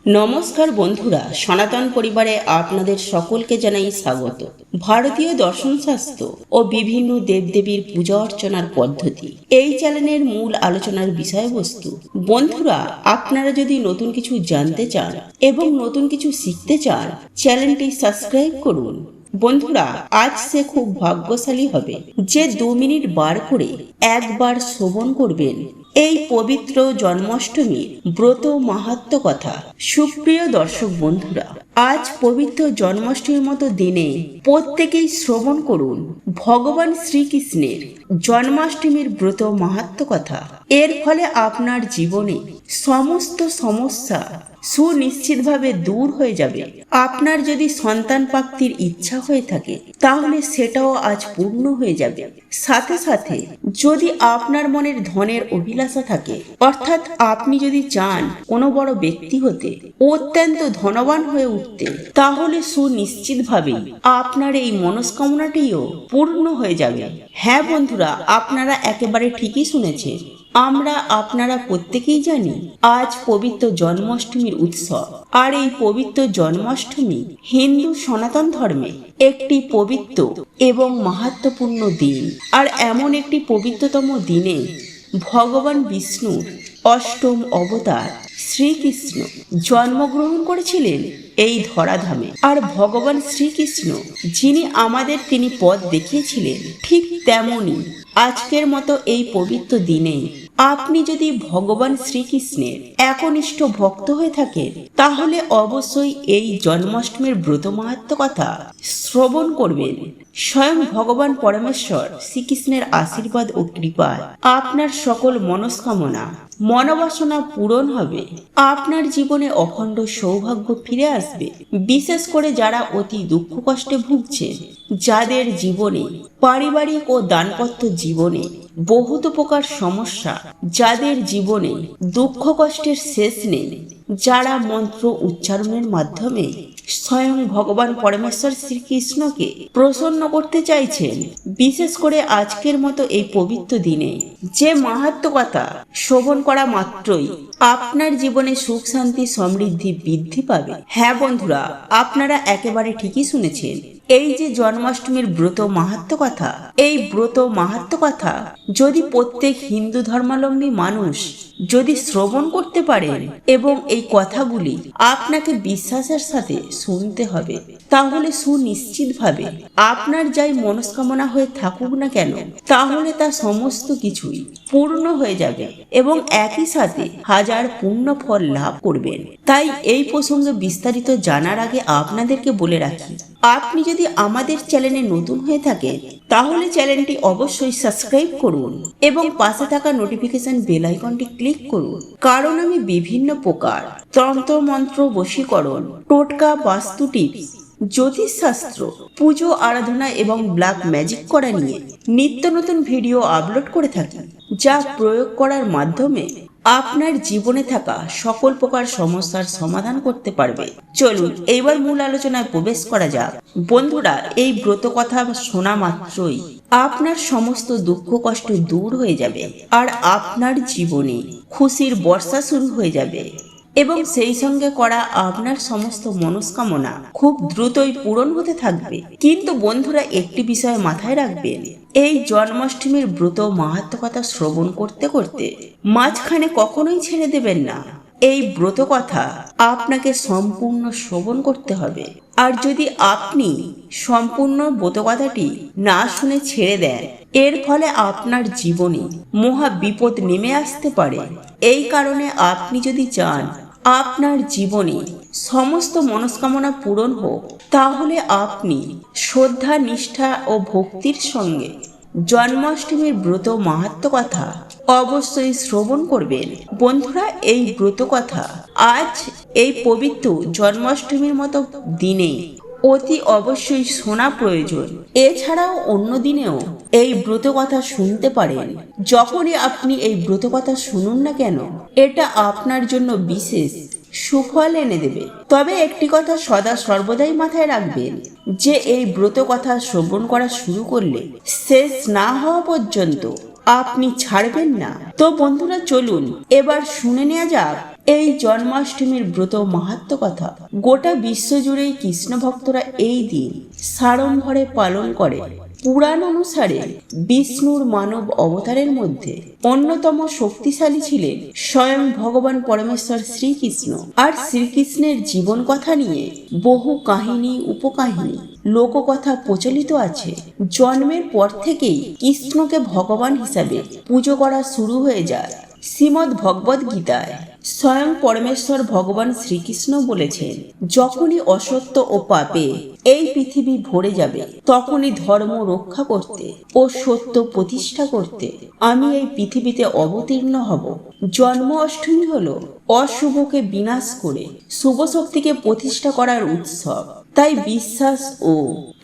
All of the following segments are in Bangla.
নমস্কার বন্ধুরা, সনাতন পরিবারে আপনাদের সকলকে জানাই স্বাগত। ভারতীয় দর্শন শাস্ত্র ও বিভিন্ন দেবদেবীর পূজা অর্চনার পদ্ধতি এই চ্যানেলের মূল আলোচনার বিষয়বস্তু। বন্ধুরা, আপনারা যদি নতুন কিছু জানতে চান এবং নতুন কিছু শিখতে চান, চ্যানেলটি সাবস্ক্রাইব করুন। বন্ধুরা, আজ সে খুব ভাগ্যশালী হবে যে 2 মিনিট বার করে একবার শ্রবণ করবেন এই পবিত্র জন্মাষ্টমীর ব্রত মাহাত্ম্য কথা। সুপ্রিয় দর্শক বন্ধুরা, আজ পবিত্র জন্মাষ্টমীর মতো দিনে প্রত্যেকেই শ্রবণ করুন ভগবান শ্রীকৃষ্ণের জন্মাষ্টমীর ব্রত মাহাত্ম্য কথা। এর ফলে আপনার জীবনে সমস্ত সমস্যা সুনিশ্চিতভাবে দূর হয়ে যাবে। আপনার যদি সন্তান প্রাপ্তির ইচ্ছা হয়ে থাকে তাহলে সেটাও আজ পূর্ণ হয়ে যাবে। সাথে সাথে যদি আপনার মনের ধনের অভিলাষা থাকে, অর্থাৎ আপনি যদি চান কোনো বড় ব্যক্তি হতে, অত্যন্ত ধনবান হয়ে উঠতে, তাহলে সুনিশ্চিতভাবে আপনার এই মনস্কামনাটিও পূর্ণ হয়ে যাবে। হ্যাঁ বন্ধুরা, আপনারা একেবারে ঠিকই শুনেছেন। আপনারা প্রত্যেকেই জানি আজ পবিত্র জন্মাষ্টমীর উৎসব। আর এই পবিত্র জন্মাষ্টমী হিন্দু সনাতন ধর্মে একটি পবিত্র এবং মাহাত্ম্যপূর্ণ দিন। আর এমন একটি পবিত্রতম দিনে ভগবান বিষ্ণুর অষ্টম অবতার শ্রীকৃষ্ণ জন্মগ্রহণ করেছিলেন এই ধরাধামে। আর ভগবান শ্রীকৃষ্ণ তিনি পথ দেখিয়েছিলেন, ঠিক তেমনি আজকের মতো এই পবিত্র দিনে আপনি যদি ভগবান শ্রীকৃষ্ণের একনিষ্ঠ ভক্ত হয়ে থাকেন, তাহলে অবশ্যই এই জন্মাষ্টমীর ব্রত মাহাত্ম্য কথা শ্রবণ করবেন। স্বয়ং ভগবান পরমেশ্বর শ্রীকৃষ্ণের আশীর্বাদ ও কৃপায় আপনার সকল মনস্কামনা মনোবাসনা পূরণ হবে। আপনার জীবনে অখণ্ড সৌভাগ্য ফিরে আসবে। বিশেষ করে যারা অতি দুঃখ কষ্টে ভুগছেন, যাদের জীবনে পারিবারিক ও দাম্পত্য জীবনে বহুত প্রকার সমস্যা, যাদের জীবনে দুঃখ কষ্টের শেষ নেই, যারা মন্ত্র উচ্চারণের মাধ্যমে স্বয়ং ভগবান পরমেশ্বর শ্রীকৃষ্ণকে প্রসন্ন করতে চাইছেন, বিশেষ করে আজকের মতো এই পবিত্র দিনে যে মাহাত্ম্য কথা শ্রবণ করা মাত্রই আপনার জীবনে সুখ শান্তি সমৃদ্ধি বৃদ্ধি পাবে। হ্যাঁ বন্ধুরা, আপনারা একেবারে ঠিকই শুনেছেন। এই যে জন্মাষ্টমীর ব্রত মাহাত্ম্য কথা, এই ব্রত মাহাত্ম্য কথা যদি প্রত্যেক হিন্দু ধর্মাবলম্বী মানুষ যদি শ্রবণ করতে পারেন এবং এই কথাগুলি আপনাকে বিশ্বাসের সাথে শুনতে হবে, তাহলে সুনিশ্চিতভাবে আপনার যাই মনস্কামনা হয়ে থাকুক না কেন, তাহলে তা সমস্ত কিছুই পূর্ণ হয়ে যাবে এবং একই সাথে হাজার পূর্ণ ফল লাভ করবেন। তাই এই প্রসঙ্গে বিস্তারিত জানার আগে আপনাদেরকে বলে রাখি, আপনি যদি আমাদের চ্যানেলে নতুন হয়ে থাকেন তাহলে চ্যানেলটি অবশ্যই সাবস্ক্রাইব করুন এবং পাশে থাকা নোটিফিকেশন বেল আইকনটি ক্লিক করুন। কারণ আমি বিভিন্ন প্রকার তন্ত্র মন্ত্র, বশীকরণ, টোটকা, বাস্তু টিপস, জ্যোতিষশাস্ত্র, পুজো আরাধনা এবং ব্ল্যাক ম্যাজিক করা নিয়ে নিত্য নতুন ভিডিও আপলোড করে থাকি, যা প্রয়োগ করার মাধ্যমে আপনার জীবনে থাকা সকল প্রকার সমস্যার সমাধান করতে পারবে। চলুন এইবার মূল আলোচনায় প্রবেশ করা যাক। বন্ধুরা, এই ব্রত কথা শোনা মাত্রই আপনার সমস্ত দুঃখ কষ্ট দূর হয়ে যাবে আর আপনার জীবনে খুশির বর্ষা শুরু হয়ে যাবে এবং সেই সঙ্গে করা আপনার সমস্ত মনস্কামনা খুব দ্রুতই পূরণ হতে থাকবে। কিন্তু বন্ধুরা, একটি বিষয় মাথায় রাখবেন, এই জন্মাষ্টমীর ব্রত মাহাত্ম্য কথা শ্রবণ করতে করতে মাঝখানে কখনোই ছেড়ে দেবেন না। এই ব্রত কথা আপনাকে সম্পূর্ণ শ্রবণ করতে হবে। আর যদি আপনি সম্পূর্ণ ব্রত কথাটি না শুনে ছেড়ে দেন, এর ফলে আপনার জীবনে মহা বিপদ নেমে আসতে পারে। এই কারণে আপনি যদি চান আপনার জীবনে সমস্ত মনস্কামনা পূরণ হোক, তাহলে আপনি শ্রদ্ধা, নিষ্ঠা ও ভক্তির সঙ্গে জন্মাষ্টমীর ব্রত মাহাত্ম্য কথা অবশ্যই শ্রবণ করবেন। বন্ধুরা, এই ব্রত কথা আজ এই পবিত্র জন্মাষ্টমীর মতো দিনে অতি অবশ্যই শোনা প্রয়োজন। এছাড়াও অন্য দিনেও এই ব্রত কথা শুনতে পারেন। যখনই আপনি এই ব্রত কথা শুনুন না কেন, এটা আপনার জন্য বিশেষ সুফল এনে দেবে। তবে একটি কথা সদা সর্বদাই মাথায় রাখবেন যে এই ব্রত কথা শ্রবণ করা শুরু করলে শেষ না হওয়া পর্যন্ত আপনি ছাড়বেন না। তো বন্ধুরা, চলুন এবার শুনে নেওয়া যাক এই জন্মাষ্টমীর ব্রত মাহাত্ম্য কথা গোটা বিশ্বজুড়েই কৃষ্ণ ভক্তরা এই দিন সাড়ম্বরে পালন করে। পুরাণ অনুসারে বিষ্ণুর মানব অবতারের মধ্যে অন্যতম শক্তিশালী ছিলেন স্বয়ং ভগবান পরমেশ্বর শ্রীকৃষ্ণ। আর শ্রীকৃষ্ণের জীবন কথা নিয়ে বহু কাহিনী উপকাহিনী লোককথা প্রচলিত আছে। জন্মের পর থেকেই কৃষ্ণকে ভগবান হিসাবে পুজো করা শুরু হয়ে যায়। শ্রীমদ্ ভগবদ গীতায় স্বয়ং পরমেশ্বর ভগবান শ্রীকৃষ্ণ বলেছেন, যখনই অসত্য ও পাপে এই পৃথিবী ভরে যাবে, তখনই ধর্ম রক্ষা করতে ও সত্য প্রতিষ্ঠা করতে আমি এই পৃথিবীতে অবতীর্ণ হব। জন্ম অষ্টমী হল অশুভকে বিনাশ করে শুভ শক্তিকে প্রতিষ্ঠা করার উৎসব। তাই বিশ্বাস ও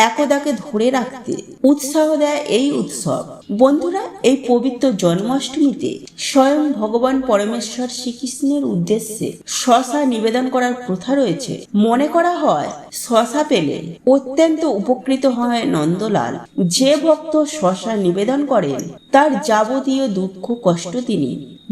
একতাকে ধরে রাখতে উৎসাহ দেয় এই উৎসব। বন্ধুরা, এই পবিত্র জন্মাষ্টমীতে স্বয়ং ভগবান পরমেশ্বর শ্রীকৃষ্ণের উদ্দেশ্যে শসা নিবেদন করার প্রথা রয়েছে। মনে করা হয় শসা পেলে অত্যন্ত উপকৃত হয় নন্দলাল। যে ভক্ত শসা নিবেদন করেন তার যাবতীয় দুঃখ কষ্ট তিনি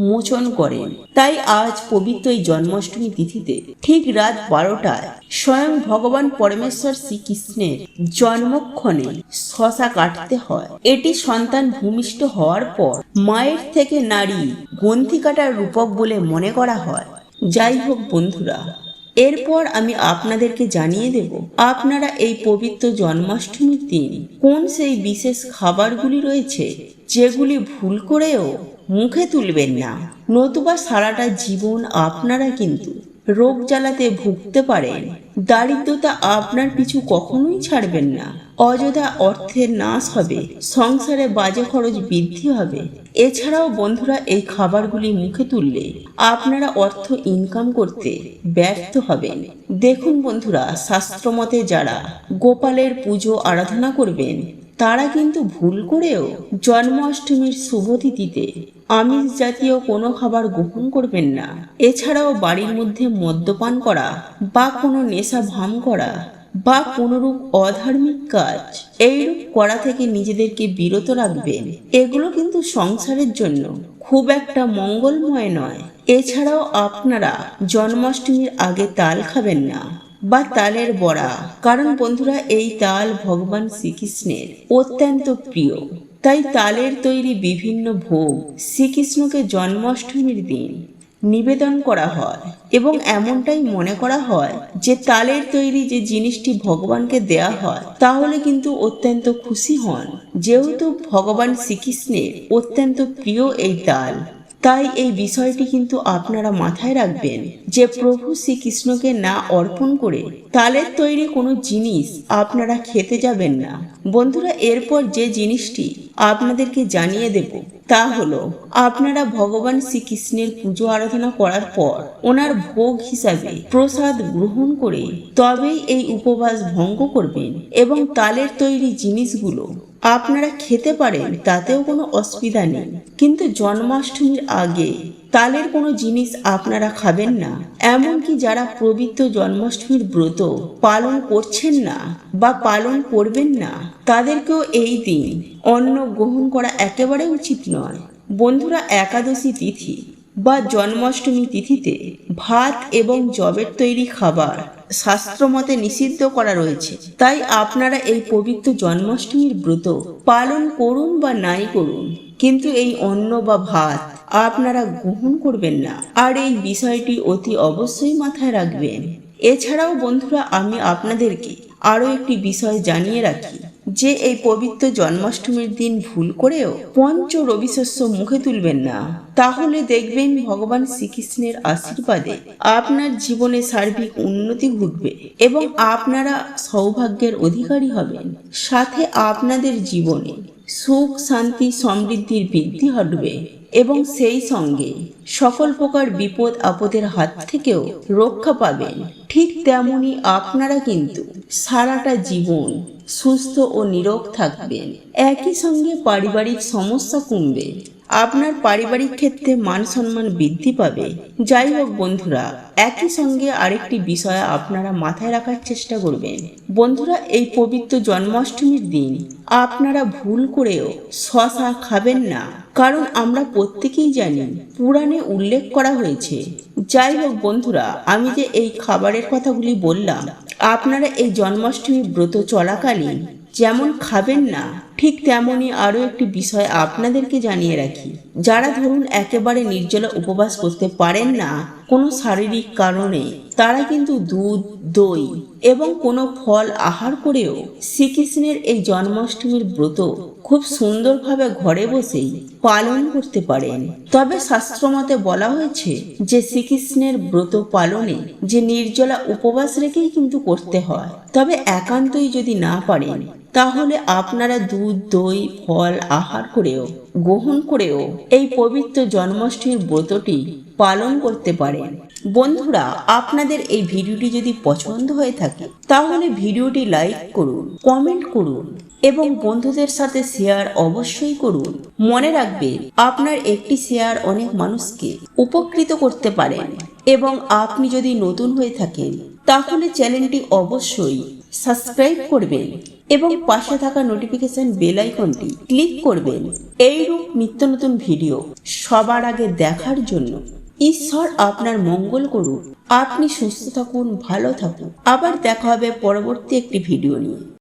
মোচন করেন। তাই আজ পবিত্র এই জন্মাষ্টমী তিথিতে ঠিক রাত 12টায় স্বয়ং ভগবান পরমেশ্বর শ্রীকৃষ্ণের জন্মক্ষণে শসা কাটতে হয়। এটি সন্তান ভূমিষ্ঠ হওয়ার পর মায়ের থেকে নারী গ্রন্থি কাটার রূপক বলে মনে করা হয়। যাই হোক বন্ধুরা, এরপর আমি আপনাদেরকে জানিয়ে দেব আপনারা এই পবিত্র জন্মাষ্টমীর দিন কোন সেই বিশেষ খাবারগুলি রয়েছে যেগুলি ভুল করেও মুখে তুলবেন না, নতুবা সারাটা জীবন আপনারা কিন্তু রোগ জ্বালাতে ভুগতে পারেন। দারিদ্রতা আপনার পিছু কখনোই ছাড়বেন না। অযথা অর্থের নাশ হবে, সংসারে বাজে খরচ বৃদ্ধি হবে। এছাড়াও বন্ধুরা, এই খাবারগুলি মুখে তুললে আপনারা অর্থ ইনকাম করতে ব্যর্থ হবেন। দেখুন বন্ধুরা, শাস্ত্রমতে যারা গোপালের পুজো আরাধনা করবেন তারা কিন্তু ভুল করেও জন্মাষ্টমীর শুভ তিথিতে আমিষ জাতীয় কোনো খাবার গ্রহণ করবেন না। এছাড়াও বাড়ির মধ্যে মদ্যপান করা বা কোনো নেশা ভান করা বা কোনরূপ অধার্মিক কাজ এইরূপ করা থেকে নিজেদেরকে বিরত রাখবেন। এগুলো কিন্তু সংসারের জন্য খুব একটা মঙ্গলময় নয়। এছাড়াও আপনারা জন্মাষ্টমীর আগে তাল খাবেন না বা তালের বড়া, কারণ বন্ধুরা এই তাল ভগবান শ্রীকৃষ্ণের অত্যন্ত প্রিয়। তাই তালের তৈরি বিভিন্ন ভোগ শ্রীকৃষ্ণকে জন্মাষ্টমীর দিন নিবেদন করা হয় এবং এমনটাই মনে করা হয় যে তালের তৈরি যে জিনিসটি ভগবানকে দেয়া হয় তাহলে কিন্তু অত্যন্ত খুশি হন, যেহেতু ভগবান শ্রীকৃষ্ণের অত্যন্ত প্রিয় এই তাল। তাই এই বিষয়টি কিন্তু আপনারা মাথায় রাখবেন যে প্রভু শ্রীকৃষ্ণকে না অর্পণ করে তালের তৈরি কোনো জিনিস আপনারা খেতে যাবেন না। বন্ধুরা, এরপর যে জিনিসটি আপনাদেরকে জানিয়ে দেব তা হলো, আপনারা ভগবান শ্রীকৃষ্ণের পুজো আরাধনা করার পর ওনার ভোগ হিসাবে প্রসাদ গ্রহণ করে তবেই এই উপবাস ভঙ্গ করবেন এবং তালের তৈরি জিনিসগুলো আপনারা খেতে পারেন, তাতেও কোনো অসুবিধা নেই। কিন্তু জন্মাষ্টমীর আগে তালের কোনো জিনিস আপনারা খাবেন না। এমনকি যারা পবিত্র জন্মাষ্টমীর ব্রত পালন করছেন না বা পালন করবেন না তাদেরকেও এই দিন অন্ন গ্রহণ করা একেবারে উচিত নয়। বন্ধুরা, একাদশী তিথি বা জন্মাষ্টমী তিথিতে ভাত এবং যবের তৈরি খাবার শাস্ত্রমতে নিষিদ্ধ করা রয়েছে। তাই আপনারা এই পবিত্র জন্মাষ্টমীর ব্রত পালন করুন বা নাই করুন, কিন্তু এই অন্ন বা ভাত আপনারা গ্রহণ করবেন না। আর এই বিষয়টি অতি অবশ্যই মাথায় রাখবেন। এছাড়াও বন্ধুরা, আমি আপনাদেরকে আরো একটি বিষয় জানিয়ে রাখি যে এই পবিত্র জন্মাষ্টমীর দিন ভুল করেও পঞ্চ রবিশস্য মুখে তুলবেন না। তাহলে দেখবেন ভগবান শ্রীকৃষ্ণের আশীর্বাদে আপনার জীবনে সার্বিক উন্নতি ঘটবে এবং আপনারা সৌভাগ্যের অধিকারী হবেন। সাথে আপনাদের জীবনে সুখ শান্তি সমৃদ্ধির বৃদ্ধি ঘটবে এবং সেই সঙ্গে সকল প্রকার বিপদ আপদের হাত থেকেও রক্ষা পাবেন। ঠিক তেমনি আপনারা কিন্তু সারাটা জীবন সুস্থ ও নিরোগ থাকবেন। একই সঙ্গে পারিবারিক সমস্যা কমবে আপনার পারিবারিক ক্ষেত্রে মান সম্মান বৃদ্ধি পাবে। যাই হোক বন্ধুরা, একই সঙ্গে আরেকটি বিষয় আপনারা মাথায় রাখার চেষ্টা করবেন। বন্ধুরা, এই পবিত্র জন্মাষ্টমীর দিন আপনারা ভুল করেও শশা খাবেন না, কারণ আমরা প্রত্যেকেই জানি পুরাণে উল্লেখ করা হয়েছে। যাই হোক বন্ধুরা, আমি যে এই খাবারের কথাগুলি বললাম, আপনারা এই জন্মাষ্টমী ব্রত চলাকালীন যেমন খাবেন না, ঠিক তেমনই আরো একটি বিষয় আপনাদেরকে জানিয়ে রাখি। যারা ধরুন একেবারে নির্জলা উপবাস করতে পারেন না কোনো শারীরিক কারণে, তারা কিন্তু দুধ, দই এবং কোনো ফল আহার করেও শ্রীকৃষ্ণের এই জন্মাষ্টমীর ব্রত খুব সুন্দরভাবে ঘরে বসেই পালন করতে পারেন। তবে শাস্ত্রমতে বলা হয়েছে যে শ্রীকৃষ্ণের ব্রত পালনে যে নির্জলা উপবাস রেখেই কিন্তু করতে হয়। তবে একান্তই যদি না পারেন, তাহলে আপনারা দুধ, দই, ফল আহার করেও গ্রহণ করেও এই পবিত্র জন্মাষ্টমীর ব্রতটি পালন করতে পারেন। বন্ধুরা, আপনাদের এই ভিডিওটি যদি পছন্দ হয়ে থাকে তাহলে ভিডিওটি লাইক করুন, কমেন্ট করুন এবং বন্ধুদের সাথে শেয়ার অবশ্যই করুন। মনে রাখবেন, আপনার একটি শেয়ার অনেক মানুষকে উপকৃত করতে পারেন। এবং আপনি যদি নতুন হয়ে থাকেন তাহলে চ্যানেলটি অবশ্যই সাবস্ক্রাইব করবেন এবং পাশে থাকা নোটিফিকেশন বেল আইকনটি ক্লিক করবেন এইরূপ নিত্য নতুন ভিডিও সবার আগে দেখার জন্য। ঈশ্বর আপনার মঙ্গল করুন। আপনি সুস্থ থাকুন, ভালো থাকুন। আবার দেখা হবে পরবর্তী একটি ভিডিও নিয়ে।